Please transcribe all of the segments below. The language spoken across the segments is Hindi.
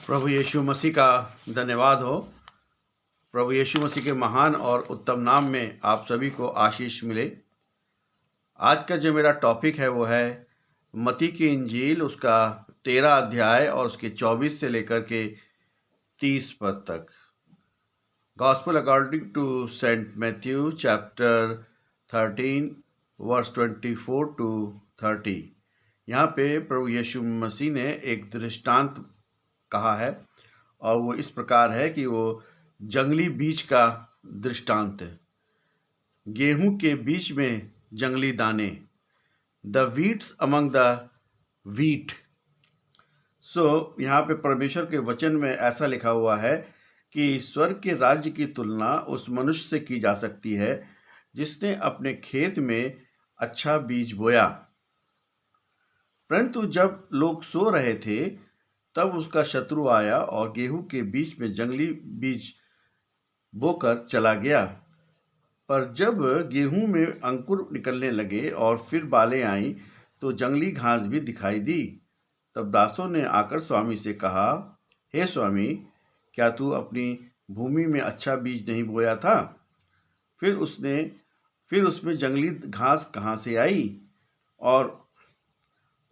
प्रभु यीशु मसीह का धन्यवाद हो। प्रभु यीशु मसीह के महान और उत्तम नाम में आप सभी को आशीष मिले। आज का जो मेरा टॉपिक है वो है मत्ती की इंजील, उसका 13 अध्याय और उसके 24 से लेकर के 30 पद तक। Gospel according to saint Matthew chapter 13 verse 24 to 30। यहाँ पे प्रभु यीशु मसीह ने एक दृष्टांत कहा है और वो इस प्रकार है कि वो जंगली बीज का दृष्टांत है। गेहूं के बीच में जंगली दाने, the weeds among the wheat. यहाँ पे परमेश्वर के वचन में ऐसा लिखा हुआ है कि स्वर्ग के राज्य की तुलना उस मनुष्य से की जा सकती है जिसने अपने खेत में अच्छा बीज बोया, परंतु जब लोग सो रहे थे तब उसका शत्रु आया और गेहूं के बीच में जंगली बीज बोकर चला गया। पर जब गेहूं में अंकुर निकलने लगे और फिर बालें आईं तो जंगली घास भी दिखाई दी। तब दासों ने आकर स्वामी से कहा, हे स्वामी, क्या तू अपनी भूमि में अच्छा बीज नहीं बोया था? फिर उसमें जंगली घास कहाँ से आई? और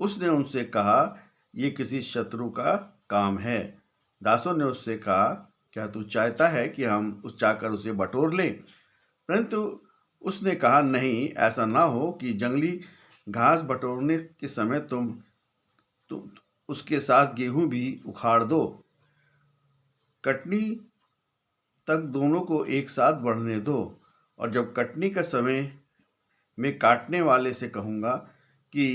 उसने उनसे कहा, ये किसी शत्रु का काम है। दासों ने उससे कहा, क्या तू चाहता है कि हम जाकर उसे बटोर लें? परंतु उसने कहा, नहीं, ऐसा ना हो कि जंगली घास बटोरने के समय तुम उसके साथ गेहूं भी उखाड़ दो। कटनी तक दोनों को एक साथ बढ़ने दो, और जब कटनी का समय मैं काटने वाले से कहूँगा कि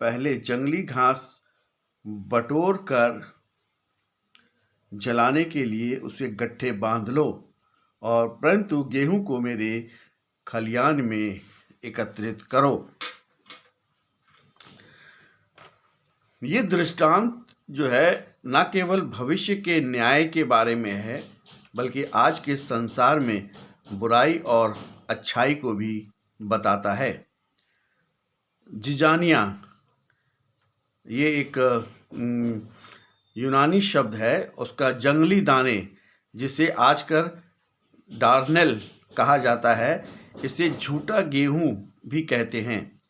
पहले जंगली घास बटोर कर जलाने के लिए उसे गट्ठे बांध लो, और परंतु गेहूं को मेरे खलियान में एकत्रित करो। ये दृष्टांत जो है न केवल भविष्य के न्याय के बारे में है, बल्कि आज के संसार में बुराई और अच्छाई को भी बताता है। जिजानिया ये एक यूनानी शब्द है, उसका जंगली दाने, जिसे आजकल डार्नेल कहा जाता है, इसे झूठा गेहूं भी कहते हैं।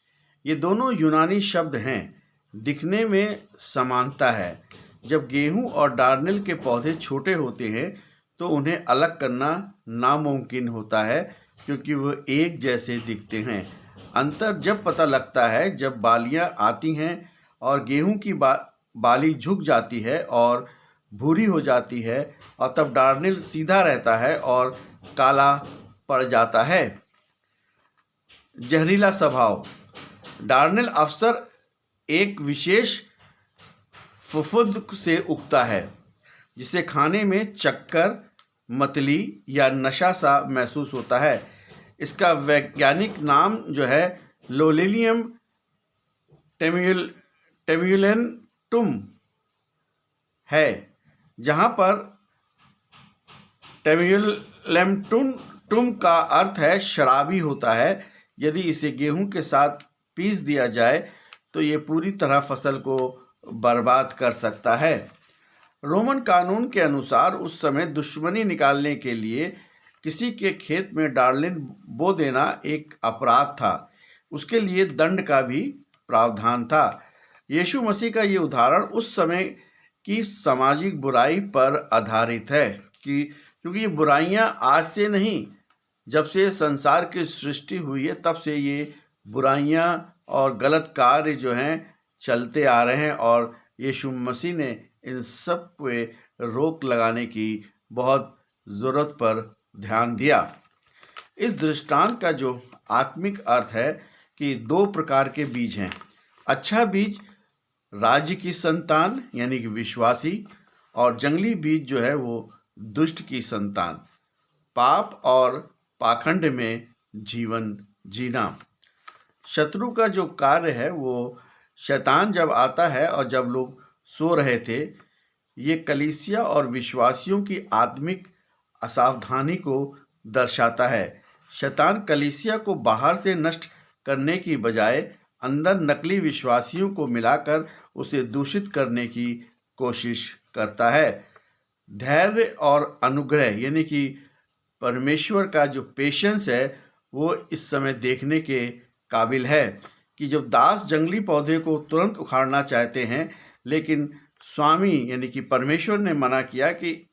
ये दोनों यूनानी शब्द हैं, दिखने में समानता है। जब गेहूं और डार्नेल के पौधे छोटे होते हैं तो उन्हें अलग करना नामुमकिन होता है, क्योंकि वो एक जैसे दिखते हैं। अंतर जब पता लगता है जब बालियां आती हैं और गेहूं की बाली झुक जाती है और भूरी हो जाती है, और तब डार्नेल सीधा रहता है और काला पड़ जाता है। जहरीला स्वभाव, डार्नेल अक्सर एक विशेष फफूंद से उगता है जिसे खाने में चक्कर, मतली या नशा सा महसूस होता है। इसका वैज्ञानिक नाम जो है लोलिलियम टेम्युलेंटुम है, जहाँ पर टेम्युलेंटुम का अर्थ है शराबी होता है। यदि इसे गेहूं के साथ पीस दिया जाए तो ये पूरी तरह फसल को बर्बाद कर सकता है। रोमन कानून के अनुसार उस समय दुश्मनी निकालने के लिए किसी के खेत में डार्नेल बो देना एक अपराध था। उसके लिए दंड का भी प्रावधान था। यीशु मसीह का ये उदाहरण उस समय की सामाजिक बुराई पर आधारित है, क्योंकि ये बुराइयां आज से नहीं, जब से संसार की सृष्टि हुई है तब से ये बुराइयां और गलत कार्य जो हैं चलते आ रहे हैं, और यीशु मसीह ने इन सब पे रोक लगाने की बहुत ज़रूरत पर ध्यान दिया। इस दृष्टांत का जो आत्मिक अर्थ है कि दो प्रकार के बीज हैं। अच्छा बीज राज्य की संतान यानी कि विश्वासी, और जंगली बीज जो है वो दुष्ट की संतान, पाप और पाखंड में जीवन जीना। शत्रु का जो कार्य है वो शैतान जब आता है और जब लोग सो रहे थे, ये कलीसिया और विश्वासियों की आत्मिक असावधानी को दर्शाता है। शैतान कलीसिया को बाहर से नष्ट करने की बजाय अंदर नकली विश्वासियों को मिलाकर उसे दूषित करने की कोशिश करता है। धैर्य और अनुग्रह यानी कि परमेश्वर का जो पेशेंस है वो इस समय देखने के काबिल है कि जब दास जंगली पौधे को तुरंत उखाड़ना चाहते हैं, लेकिन स्वामी यानी कि परमेश्वर ने मना किया। कि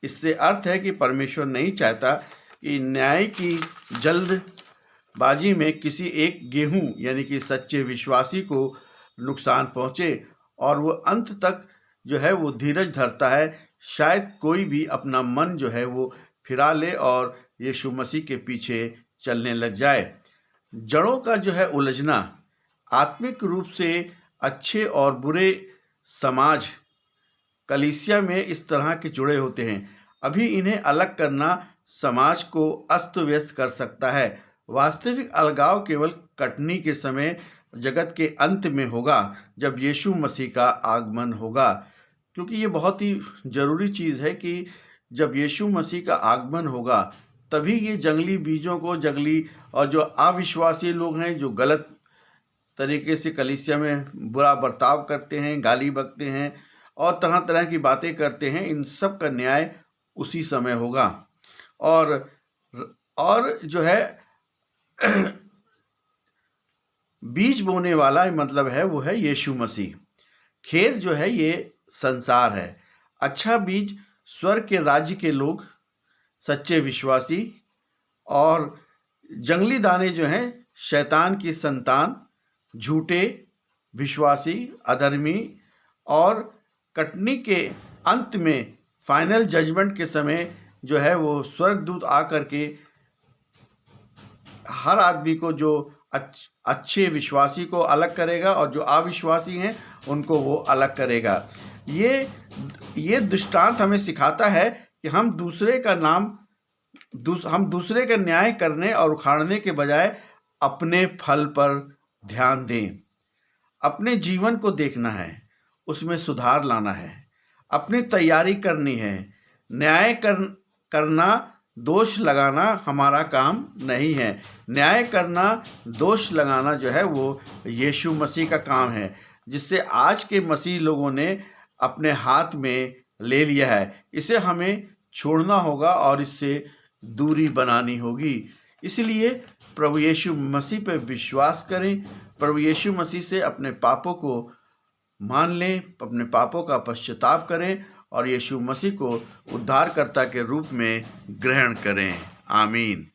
इससे अर्थ है कि परमेश्वर नहीं चाहता कि न्याय की जल्दबाजी में किसी एक गेहूं यानी कि सच्चे विश्वासी को नुकसान पहुंचे, और वो अंत तक जो है वो धीरज धरता है। शायद कोई भी अपना मन जो है वो फिरा ले और यीशु मसीह के पीछे चलने लग जाए। जड़ों का जो है उलझना, आत्मिक रूप से अच्छे और बुरे समाज कलीसिया में इस तरह के जुड़े होते हैं। अभी इन्हें अलग करना समाज को अस्त व्यस्त कर सकता है। वास्तविक अलगाव केवल कटनी के समय, जगत के अंत में होगा, जब यीशु मसीह का आगमन होगा। क्योंकि ये बहुत ही ज़रूरी चीज़ है कि जब यीशु मसीह का आगमन होगा तभी ये जंगली बीजों को, जंगली और जो अविश्वासी लोग हैं, जो गलत तरीके से कलीसिया में बुरा बर्ताव करते हैं, गाली बकते हैं और तरह तरह की बातें करते हैं, इन सब का न्याय उसी समय होगा। और जो है बीज बोने वाला मतलब है वो है यीशु मसीह। खेत जो है ये संसार है। अच्छा बीज स्वर्ग के राज्य के लोग, सच्चे विश्वासी, और जंगली दाने जो हैं शैतान की संतान, झूठे विश्वासी, अधर्मी। और कटनी के अंत में फाइनल जजमेंट के समय जो है वो स्वर्गदूत आकर के हर आदमी को, जो अच्छे विश्वासी को अलग करेगा और जो अविश्वासी हैं उनको वो अलग करेगा। ये दृष्टांत हमें सिखाता है कि हम दूसरे का न्याय करने और उखाड़ने के बजाय अपने फल पर ध्यान दें। अपने जीवन को देखना है, उसमें सुधार लाना है, अपनी तैयारी करनी है। न्याय करना, दोष लगाना हमारा काम नहीं है। न्याय करना, दोष लगाना जो है वो यीशु मसीह का काम है, जिससे आज के मसीह लोगों ने अपने हाथ में ले लिया है। इसे हमें छोड़ना होगा और इससे दूरी बनानी होगी। इसलिए प्रभु यीशु मसीह पर विश्वास करें, प्रभु यीशु मसीह से अपने पापों को मान लें, अपने पापों का पश्चाताप करें और यीशु मसीह को उद्धारकर्ता के रूप में ग्रहण करें। आमीन।